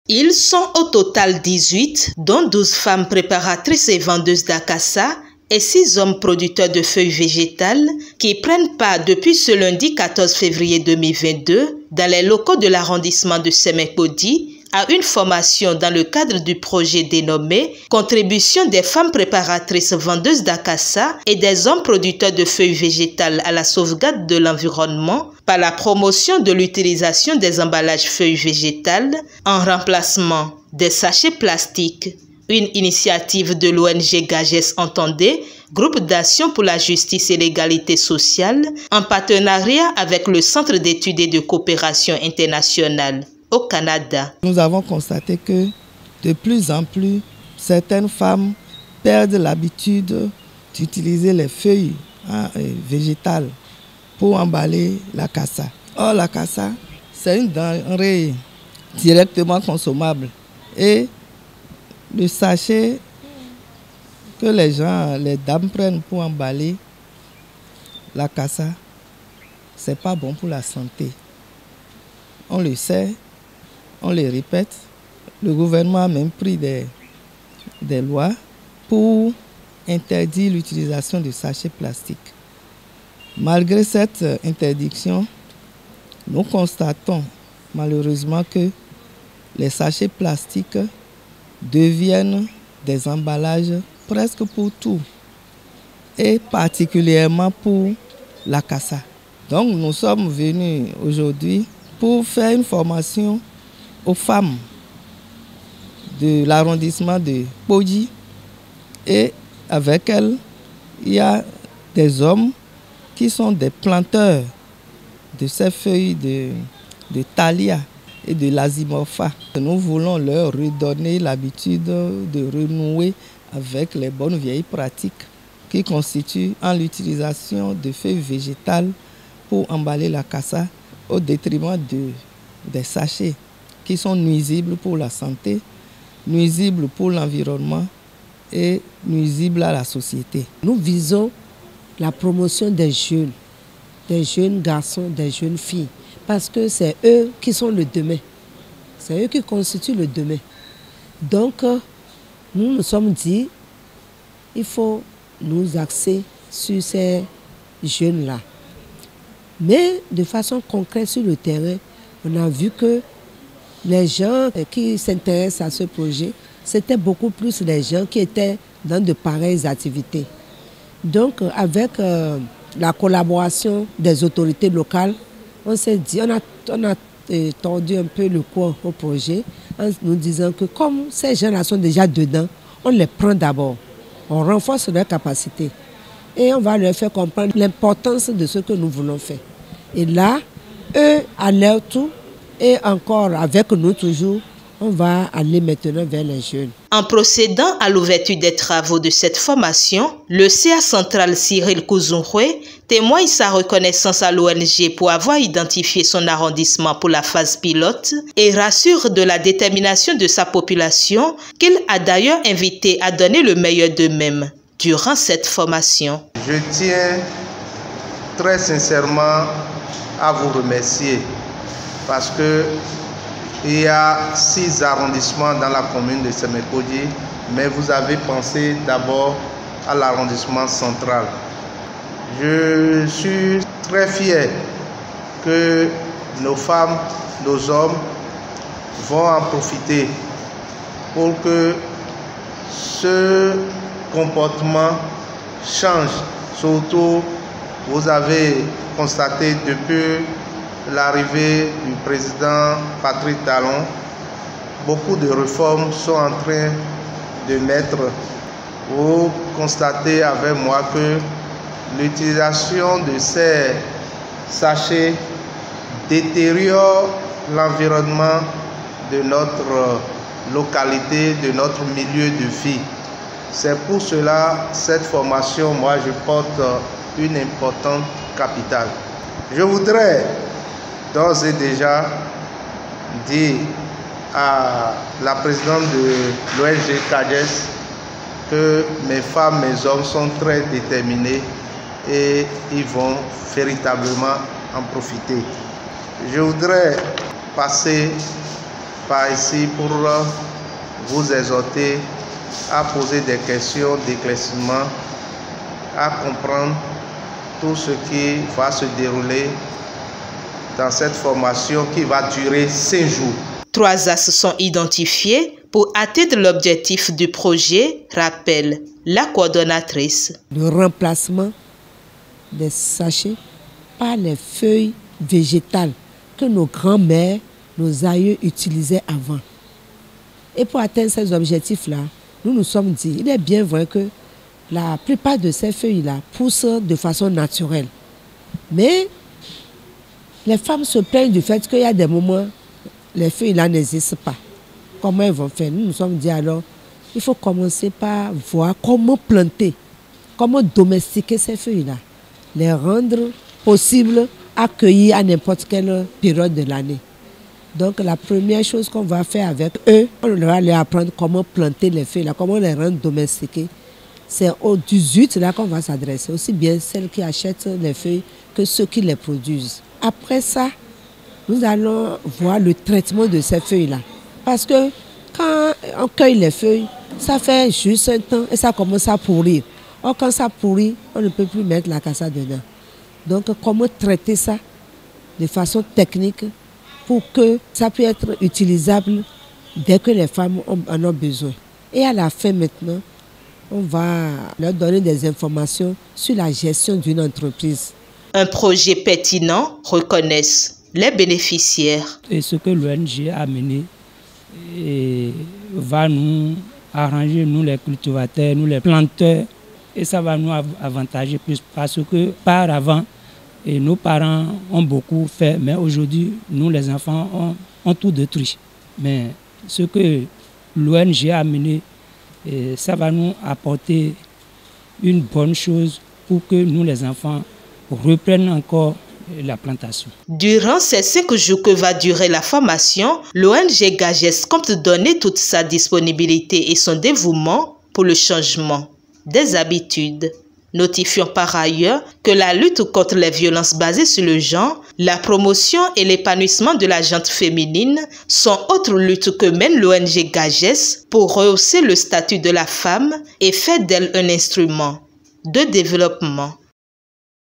Ils sont au total 18, dont 12 femmes préparatrices et vendeuses d'Akassa et 6 hommes producteurs de feuilles végétales qui prennent part depuis ce lundi 14 février 2022 dans les locaux de l'arrondissement de Semekodi à une formation dans le cadre du projet dénommé « Contribution des femmes préparatrices vendeuses d'Akassa et des hommes producteurs de feuilles végétales à la sauvegarde de l'environnement par la promotion de l'utilisation des emballages feuilles végétales en remplacement des sachets plastiques ». Une initiative de l'ONG GAGES Entendez, groupe d'action pour la justice et l'égalité sociale, en partenariat avec le Centre d'études et de coopération internationale au Canada. Nous avons constaté que de plus en plus, certaines femmes perdent l'habitude d'utiliser les feuilles végétales pour emballer l'Akassa. Or, l'Akassa, c'est une denrée directement consommable. Et le sachet que les dames prennent pour emballer l'Akassa, c'est pas bon pour la santé. On le sait, on le répète. Le gouvernement a même pris des lois pour interdire l'utilisation de sachets plastiques. Malgré cette interdiction, nous constatons malheureusement que les sachets plastiques deviennent des emballages presque pour tout, et particulièrement pour l'Akassa. Donc nous sommes venus aujourd'hui pour faire une formation aux femmes de l'arrondissement de Podi, et avec elles, il y a des hommes qui sont des planteurs de ces feuilles de thalia et de l'azimorpha. Nous voulons leur redonner l'habitude de renouer avec les bonnes vieilles pratiques qui constituent en l'utilisation de feuilles végétales pour emballer l'Akassa au détriment des sachets qui sont nuisibles pour la santé, nuisibles pour l'environnement et nuisibles à la société. Nous visons la promotion des jeunes garçons, des jeunes filles, parce que c'est eux qui sont le demain. C'est eux qui constituent le demain. Donc, nous nous sommes dit, il faut nous axer sur ces jeunes-là. Mais de façon concrète sur le terrain, on a vu que les gens qui s'intéressent à ce projet, c'était beaucoup plus les gens qui étaient dans de pareilles activités. Donc, avec la collaboration des autorités locales, on s'est dit, on a tordu un peu le cou au projet en nous disant que comme ces gens-là sont déjà dedans, on les prend d'abord, on renforce leurs capacités et on va leur faire comprendre l'importance de ce que nous voulons faire. Et là, eux, à leur tour, et encore avec nous toujours, on va aller maintenant vers les jeunes. En procédant à l'ouverture des travaux de cette formation, le CA central Cyril Kouzouroué témoigne sa reconnaissance à l'ONG pour avoir identifié son arrondissement pour la phase pilote et rassure de la détermination de sa population qu'il a d'ailleurs invité à donner le meilleur d'eux-mêmes durant cette formation. Je tiens très sincèrement à vous remercier parce que il y a 6 arrondissements dans la commune de Semekodi, mais vous avez pensé d'abord à l'arrondissement central. Je suis très fier que nos femmes, nos hommes vont en profiter pour que ce comportement change. Surtout, vous avez constaté depuis l'arrivée du président Patrick Talon, beaucoup de réformes sont en train de naître. Vous constatez avec moi que l'utilisation de ces sachets détériore l'environnement de notre localité, de notre milieu de vie. C'est pour cela cette formation, moi je porte une importante capitale. Je voudrais d'ores et déjà dire à la présidente de l'ONG GAGES que mes femmes, mes hommes sont très déterminés et ils vont véritablement en profiter. Je voudrais passer par ici pour vous exhorter à poser des questions d'éclaircissement, à comprendre tout ce qui va se dérouler dans cette formation qui va durer 5 jours. 3 axes sont identifiés pour atteindre l'objectif du projet, rappelle la coordonnatrice. Le remplacement des sachets par les feuilles végétales que nos grands-mères, nos aïeux utilisaient avant. Et pour atteindre ces objectifs-là, nous nous sommes dit, il est bien vrai que la plupart de ces feuilles-là poussent de façon naturelle. Mais les femmes se plaignent du fait qu'il y a des moments, les feuilles-là n'existent pas. Comment elles vont faire? Nous nous sommes dit alors, il faut commencer par voir comment planter, comment domestiquer ces feuilles-là, les rendre possibles à cueillir à n'importe quelle période de l'année. Donc la première chose qu'on va faire avec eux, on va leur apprendre comment planter les feuilles, là, comment les rendre domestiquées. C'est aux 18 là qu'on va s'adresser, aussi bien celles qui achètent les feuilles que ceux qui les produisent. Après ça, nous allons voir le traitement de ces feuilles-là. Parce que quand on cueille les feuilles, ça fait juste un temps et ça commence à pourrir. Or, quand ça pourrit, on ne peut plus mettre la cassa dedans. Donc, comment traiter ça de façon technique pour que ça puisse être utilisable dès que les femmes en ont besoin. Et à la fin maintenant, on va leur donner des informations sur la gestion d'une entreprise. Un projet pertinent, reconnaissent les bénéficiaires. Et ce que l'ONG a mené va nous arranger, nous les cultivateurs, nous les planteurs, et ça va nous avantager plus parce que par avant, et nos parents ont beaucoup fait, mais aujourd'hui, nous les enfants ont tout détruit. Mais ce que l'ONG a mené, ça va nous apporter une bonne chose pour que nous les enfants reprennent encore la plantation. Durant ces 5 jours que va durer la formation, l'ONG GAGES compte donner toute sa disponibilité et son dévouement pour le changement des habitudes. Notifions par ailleurs que la lutte contre les violences basées sur le genre, la promotion et l'épanouissement de la gente féminine sont autres luttes que mène l'ONG GAGES pour rehausser le statut de la femme et faire d'elle un instrument de développement.